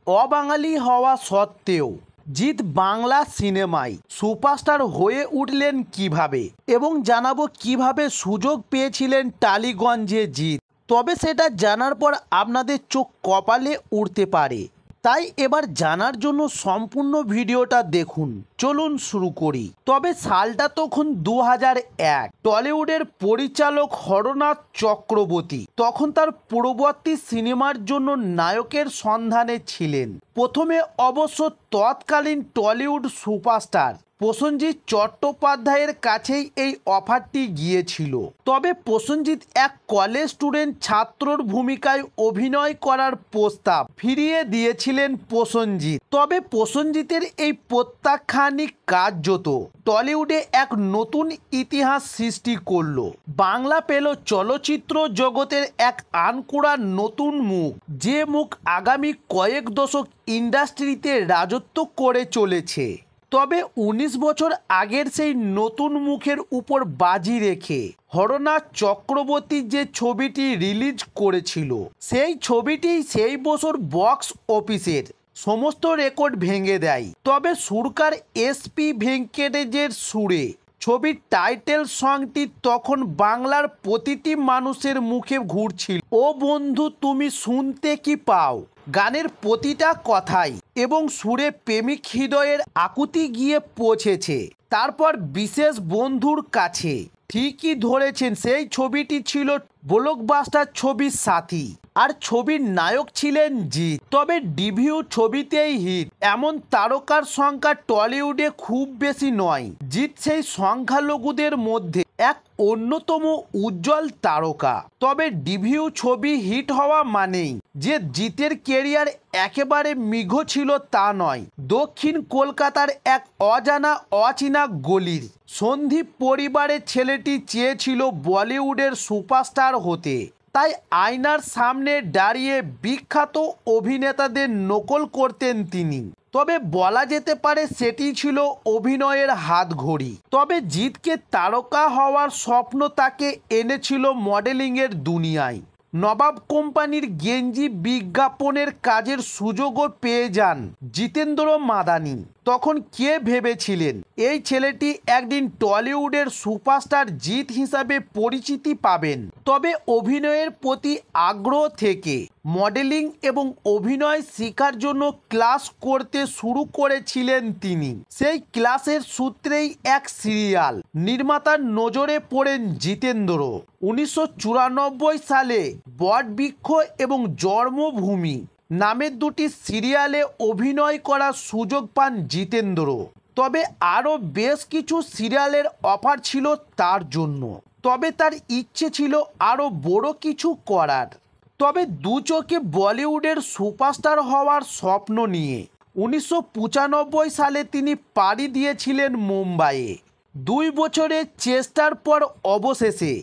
অবাঙালি হওয়া সত্ত্বেও জিৎ বাংলা সিনেমায় সুপারস্টার হয়ে উঠলেন কিভাবে, এবং জানাবো কিভাবে সুযোগ পেয়েছিলেন টালিগঞ্জে জিৎ। তবে সেটা জানার পর আপনাদের চোখ কপালে উঠতে পারে, তাই এবার জানার জন্য সম্পূর্ণ ভিডিওটা দেখুন। চলুন শুরু করি। তবে সালটা তখন 2001। টলিউডের পরিচালক হরনাথ চক্রবর্তী তখন তার পূর্ববর্তী সিনেমার জন্য নায়কের সন্ধানে ছিলেন। প্রথমে অবশ্য তৎকালীন টলিউড সুপারস্টার প্রসেনজিৎ চট্টোপাধ্যায়ের কাছেই এই অফারটি গিয়েছিল। তবে প্রসেনজিৎ এক কলেজ স্টুডেন্ট ছাত্রর ভূমিকায় অভিনয় করার প্রস্তাব ফিরিয়ে দিয়েছিলেন প্রসেনজিৎ। তবে প্রসেনজিতের এই প্রত্যাখ্যানই কার্যত টলিউডে এক নতুন ইতিহাস সৃষ্টি করল। বাংলা পেল চলচ্চিত্র জগতের এক আনকোড়া নতুন মুখ, যে মুখ আগামী কয়েক দশক ইন্ডাস্ট্রিতে রাজত্ব করে চলেছে। তবে 19 বছর আগের সেই নতুন মুখের উপর বাজি রেখে হরনাথ চক্রবর্তী যে ছবিটি রিলিজ করেছিল, সেই ছবিটি সেই বছর বক্স অফিসের সমস্ত রেকর্ড ভেঙে দেয়। তবে সুরকার এসপি ভেঙ্কটেশের সুরে ছবির টাইটেল সংটি তখন বাংলার প্রতিটি মানুষের মুখে ঘুরছিল। ও বন্ধু তুমি শুনতে কি পাও গানের প্রতিটা কথাই এবং সুরে প্রেমিক হৃদয়ের আকুতি গিয়ে পৌঁছেছে। তারপর বিশেষ বন্ধুর কাছে ঠিকই ধরেছেন, সেই ছবিটি ছিল ব্লকবাস্টার ছবির সাথী, আর ছবির নায়ক ছিলেন জিৎ। তবে ডিভিউ ছবিতেই হিট এমন তারকার সংখ্যা টলিউডে খুব বেশি নয়। জিৎ সেই সংখ্যালঘুদের মধ্যে এক অন্যতম উজ্জ্বল তারকা। তবে ডিভিউ ছবি হিট হওয়া মানেই যে জিতের কেরিয়ার একেবারে মৃগ ছিল তা নয়। দক্ষিণ কলকাতার এক অজানা অচেনা গলির সন্দীপ পরিবারের ছেলেটি চেয়েছিল বলিউডের সুপারস্টার হতে, তাই আয়নার সামনে দাঁড়িয়ে বিখ্যাত অভিনেতাদের নকল করতেন তিনি। তবে বলা যেতে পারে সেটি ছিল অভিনয়ের হাতঘড়ি। তবে জিৎকে তারকা হওয়ার স্বপ্ন তাকে এনেছিল মডেলিংয়ের দুনিয়ায়। নবাব কোম্পানির গেঞ্জি বিজ্ঞাপনের কাজের সুযোগও পেয়ে যান জিতেন্দ্র মাদানি। তখন কে ভেবেছিলেন এই ছেলেটি একদিন টলিউডের সুপারস্টার জিৎ হিসাবে পরিচিতি পাবেন। তবে অভিনয়ের প্রতি আগ্রহ থেকে মডেলিং এবং অভিনয় শেখার জন্য ক্লাস করতে শুরু করেছিলেন তিনি। সেই ক্লাসের সূত্রেই এক সিরিয়াল নির্মাতার নজরে পড়েন জিতেন্দ্র। 1994 সালে বটবৃক্ষ এবং জন্মভূমি নামের দুটি সিরিয়ালে অভিনয় করার সুযোগ পান জিতেন্দ্র। তবে আরও বেশ কিছু সিরিয়ালের অফার ছিল তার জন্য। তবে তার ইচ্ছে ছিল আরও বড় কিছু করার। তবে দু চোখে বলিউডের সুপারস্টার হওয়ার স্বপ্ন নিয়ে 1995 সালে তিনি পাড়ি দিয়েছিলেন মুম্বাইয়ে। 2 বছরের চেষ্টার পর অবশেষে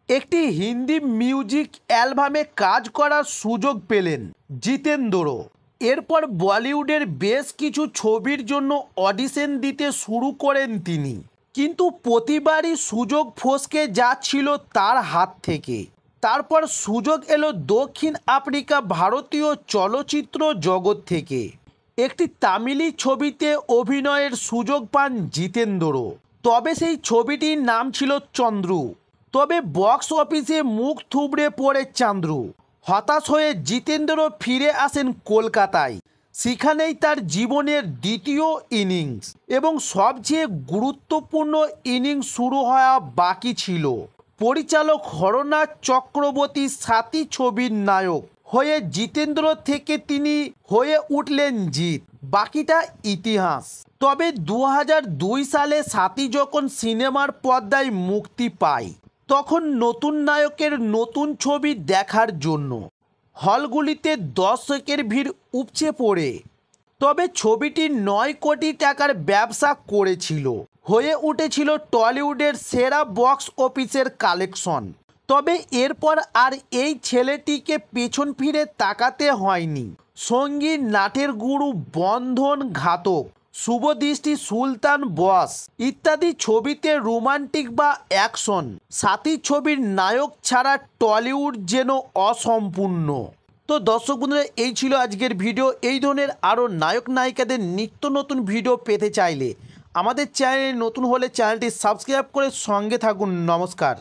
একটি হিন্দি মিউজিক অ্যালবামে কাজ করার সুযোগ পেলেন জিতেন্দ্র। এরপর বলিউডের বেশ কিছু ছবির জন্য অডিশন দিতে শুরু করেন তিনি, কিন্তু প্রতিবারই সুযোগ ফসকে যাচ্ছিল তার হাত থেকে। তারপর সুযোগ এলো দক্ষিণ আফ্রিকা ভারতীয় চলচ্চিত্র জগৎ থেকে। একটি তামিলি ছবিতে অভিনয়ের সুযোগ পান জিতেন্দ্র। তবে সেই ছবিটির নাম ছিল চন্দ্রু। তবে বক্স অফিসে মুখ থুবড়ে পড়ে চান্দ্রু। হতাশ হয়ে জিতেন্দ্র ফিরে আসেন কলকাতায়। সেখানেই তার জীবনের দ্বিতীয় ইনিংস এবং সবচেয়ে গুরুত্বপূর্ণ ইনিংস শুরু হওয়া বাকি ছিল। পরিচালক হরনাথ চক্রবর্তী সাথী ছবির নায়ক হয়ে জিতেন্দ্র থেকে তিনি হয়ে উঠলেন জিৎ। বাকিটা ইতিহাস। তবে 2002 সালে সাথী যখন সিনেমার পর্দায় মুক্তি পায়, তখন নতুন নায়কের নতুন ছবি দেখার জন্য হলগুলিতে দর্শকের ভিড় উপচে পড়ে। তবে ছবিটি 9 কোটি টাকার ব্যবসা করেছিল, হয়ে উঠেছিল টলিউডের সেরা বক্স অফিসের কালেকশন। তবে এরপর আর এই ছেলেটিকে পেছন ফিরে তাকাতে হয়নি। সঙ্গী নাটের গুরু, বন্ধন, ঘাতক, শুভদৃষ্টি, সুলতান বস ইত্যাদি ছবিতে রোমান্টিক বা অ্যাকশন সাথী ছবির নায়ক ছাড়া টলিউড যেন অসম্পূর্ণ। তো দর্শক বন্ধুরা, এই ছিল আজকের ভিডিও। এই ধরনের আরও নায়ক নায়িকাদের নিত্য নতুন ভিডিও পেতে চাইলে আমাদের চ্যানেলে নতুন হলে চ্যানেলটি সাবস্ক্রাইব করে সঙ্গে থাকুন। নমস্কার।